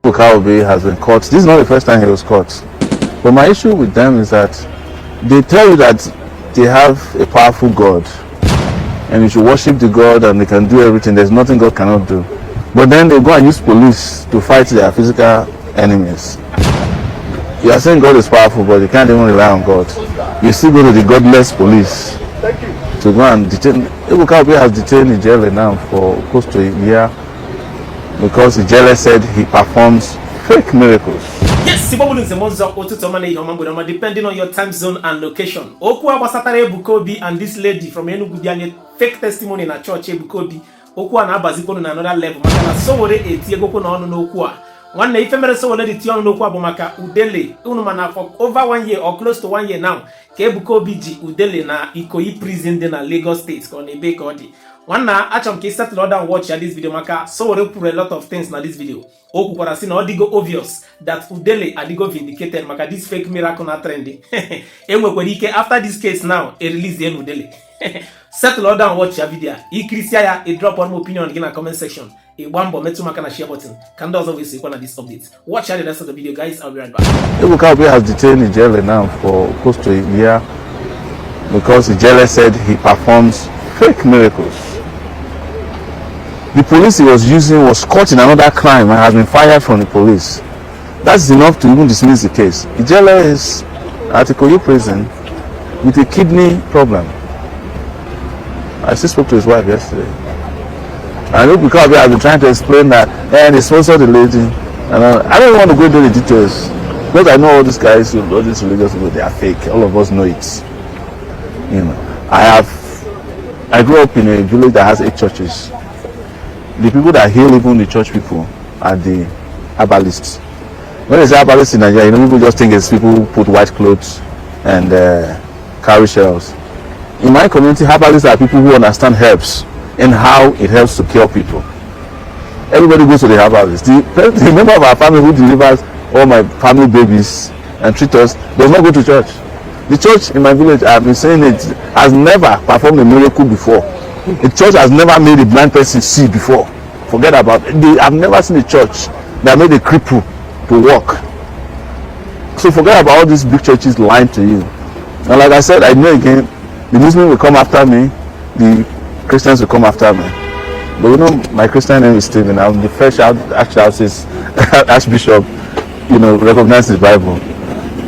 Ebuka-Obi has been caught. This is not the first time he was caught. But my issue with them is that they tell you that they have a powerful God and you should worship the God and they can do everything. There's nothing God cannot do. But then they go and use police to fight their physical enemies. You are saying God is powerful, but you can't even rely on God. You still go to the godless police to go and detain. Ebuka-Obi has detained IJELE now for close to a year because IJELE said he performs fake miracles. Yes, depending on your time zone and location. Oku abasatara Ebuka-Obi and this lady from Enugu bianye fake testimony na church Ebuka-Obi. Oku na abaziko na another level. Maka na Sowore etiegoko na onu n'okwu a. Nwanne ife mere Sowore di tion n'okwu abụ maka Udele. Unu mana for over 1 year or close to 1 year now. Ka Ebuka-Obi ji Udele na Ikoyi prison dị na Lagos State ka ọ na-ebe ka ọ dị. Nwanna achọm ka settle order and watch this video maka Sowore kwuru a lot of things na this video. O kwukwara si na ọ dịgo obvious that Udele adigo vindicated maka this fake miracle na trending. Enwekwara ike after this case now e release the Udele. Settle order and watch your video. Ikirisia ya a drop one opinion in the comment section. A wambo metu maka na share button. Can those of you see one of this update? Watch out the rest of the video, guys. I'll be right back. Ebuka-Obi has detained IJELE now for close to a year because IJELE said he performs fake miracles. The police he was using was caught in another crime and has been fired from the police. That's enough to even dismiss the case. IJELE is at Ikoyi prison with a kidney problem. I still spoke to his wife yesterday. I know Ebuka-Obi has been trying to explain that they sponsored the lady. And I don't want to go into the details because I know all these guys, all these religious people, they are fake. All of us know it. You know, I grew up in a village that has 8 churches. The people that heal even the church people are the herbalists. When they say herbalists in Nigeria, you know, people just think it's people who put white clothes and carry shells. In my community, herbalists are people who understand herbs and how it helps to cure people. Everybody goes to the herbalist. The member of our family who delivers all my family babies and treat us does not go to church. The church in my village, I've been saying it, has never performed a miracle before. The church has never made a blind person see before. Forget about it. I've never seen a church that made a cripple to walk. So forget about all these big churches lying to you. And like I said, I know again, the Muslims will come after me, the Christians will come after me. But you know, my Christian name is Stephen. I'm the first Archbishop, you know, recognize the Bible.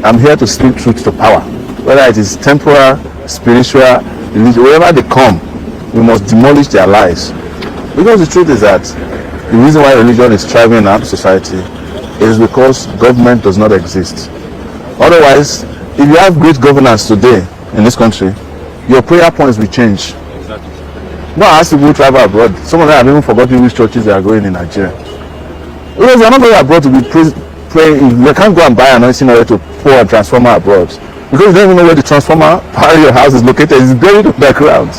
I'm here to speak truth to power. Whether it is temporal, spiritual, religious, wherever they come, we must demolish their lies. Because the truth is that the reason why religion is thriving in our society is because government does not exist. Otherwise, if you have great governance today in this country, your prayer points will change. Exactly. No, I ask people who travel abroad. Some of them have even forgotten which churches they are going in Nigeria. Because they are not going abroad to be praying. They can't go and buy anointing oil to pour a transformer abroad. Because you don't even know where the transformer part of your house is located. It's buried underground.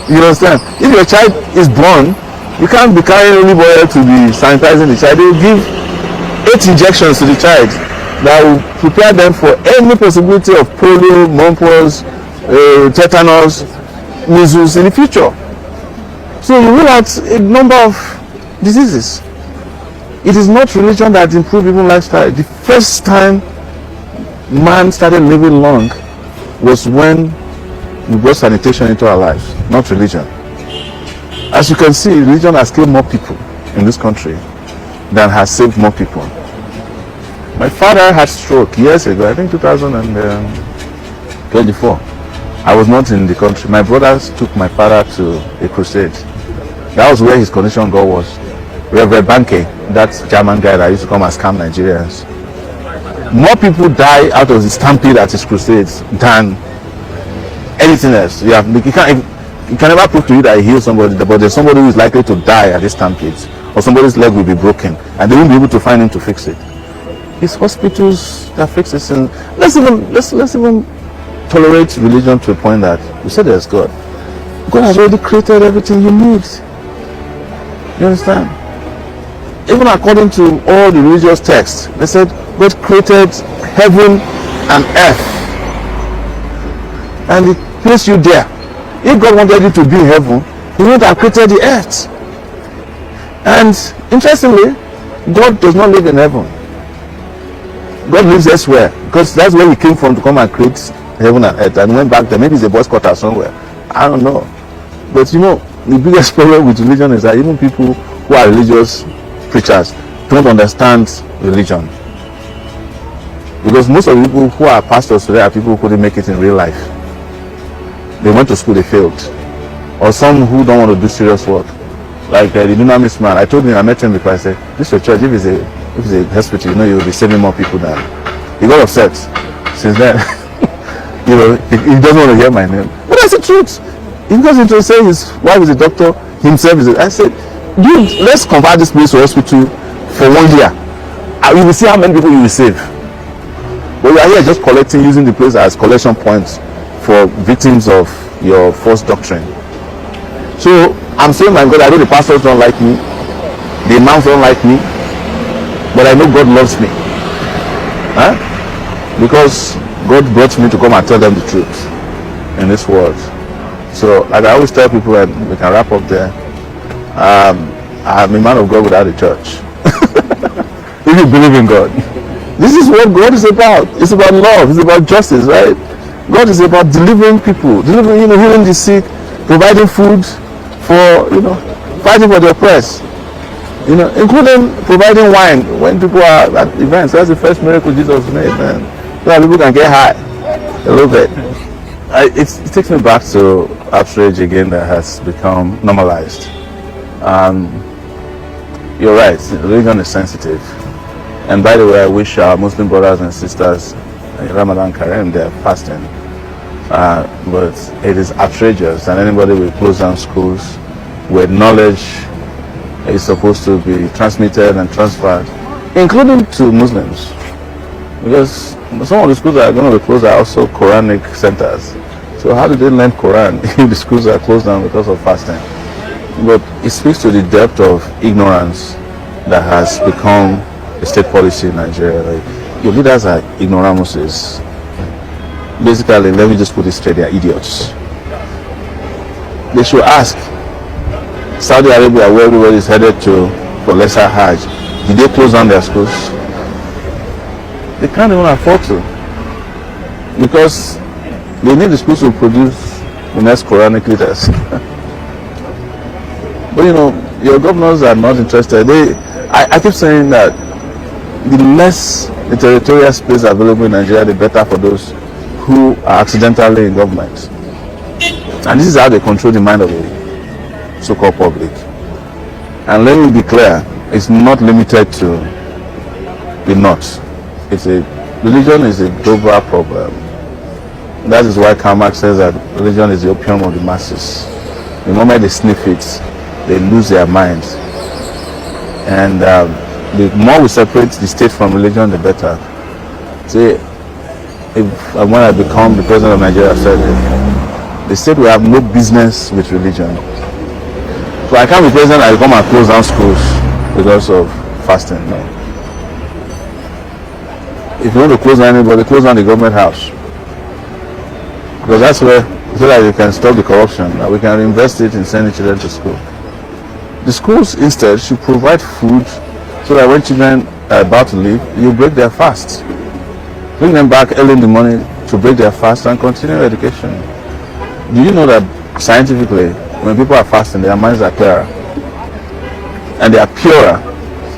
You understand? If your child is born, you can't be carrying olive oil to be sanitizing the child. They will give 8 injections to the child that will prepare them for any possibility of polio, mumps, tetanus, measles in the future. So you rule out a number of diseases. It is not religion that improves human lifestyle. The first time man started living long was when we brought sanitation into our lives, not religion. As you can see, religion has killed more people in this country than has saved more people. My father had stroke years ago, I think 2024. I was not in the country. My brothers took my father to a crusade. That was where his condition got worse. Reverend Banke, that German guy that used to come and scam Nigerians. More people die out of the stampede at his crusades than anything else. You can never prove to you that he healed somebody, but there's somebody who is likely to die at this stampede, or somebody's leg will be broken, and they won't be able to find him to fix it. It's hospitals that fix it. And let's even tolerate religion to a point that we say there's God. God has already created everything you need. You understand? Even according to all the religious texts, they said God created heaven and earth, and He placed you there. If God wanted you to be in heaven, He would have created the earth. And interestingly, God does not live in heaven. God lives elsewhere, because that's where he came from to come and create heaven and earth, and went back there. Maybe it's a boys' quarter somewhere. I don't know. But you know, the biggest problem with religion is that even people who are religious preachers don't understand religion. Because most of the people who are pastors today are people who couldn't make it in real life. They went to school, they failed. Or some who don't want to do serious work. Like the dunamis man, I told him, I met him before, I said, this is your church, if it's a hospital, you know, you'll be saving more people than. He got upset. Since then, you know, he doesn't want to hear my name. But that's the truth. He goes into saying his wife is a doctor, himself is a. I said, dude, let's convert this place to hospital for 1 year. You will see how many people you will save. But we are here just collecting, using the place as collection points for victims of your false doctrine. So I'm saying, my God, I know the pastors don't like me, the imams don't like me, but I know God loves me. Huh? Because God brought me to come and tell them the truth in this world. So, like I always tell people, and we can wrap up there, I'm a man of God without a church. If you believe in God. This is what God is about. It's about love. It's about justice, right? God is about delivering people, healing the sick, providing food for, fighting for the oppressed, including providing wine when people are at events. That's the first miracle Jesus made, man. So that people can get high a little bit. It takes me back to outrage again that has become normalized. You're right, religion is sensitive. And by the way, I wish our Muslim brothers and sisters in Ramadan Kareem, they're fasting. But it is outrageous, and anybody will close down schools where knowledge is supposed to be transmitted and transferred, including to Muslims. Because some of the schools that are going to be closed are also Quranic centers. So how do they learn Quran if the schools are closed down because of fasting? But it speaks to the depth of ignorance that has become a state policy in Nigeria. Like, your leaders are ignoramuses. Basically, let me just put it straight, they are idiots. They should ask Saudi Arabia, where everybody is headed to for lesser Hajj, did they close down their schools? They can't even afford to, because they need the schools to produce the next Quranic leaders. But your governors are not interested. I keep saying that the less the territorial space available in Nigeria, the better for those who are accidentally in government. And this is how they control the mind of the so-called public. And let me be clear, it's not limited to the North. Religion is a global problem. That is why Karl Marx says that religion is the opium of the masses. The moment they sniff it, they lose their minds. And the more we separate the state from religion, the better. See, when I become the president of Nigeria, I said the state will have no business with religion. So I can't be president and come and close down schools because of fasting. No. If you want to close down anybody, close down the government house. Because that's where, so that you can stop the corruption, that we can reinvest it in sending children to school. The schools instead should provide food so that when children are about to leave, you break their fast. Bring them back early in the morning to break their fast and continue education. Do you know that scientifically, when people are fasting, their minds are clearer and they are purer?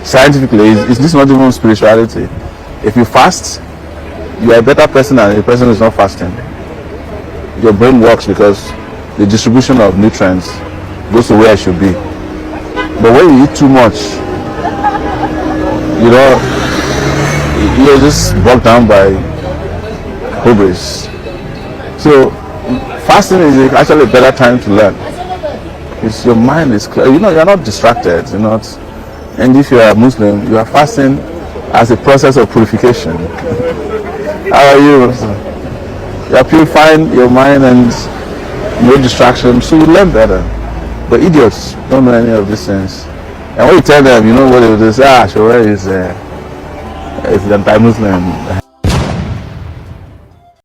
Scientifically, is this not even spirituality? If you fast, you are a better person than a person who is not fasting. Your brain works because the distribution of nutrients goes to where it should be. But when you eat too much, you're just bogged down by hubris. So fasting is actually a better time to learn. It's your mind is clear. You're not distracted. And if you are a Muslim, you are fasting as a process of purification. How are you? You are purifying your mind and no distraction, so you learn better. But idiots don't know any of these things. And when you tell them, what they will say, Sowore is anti-Muslim.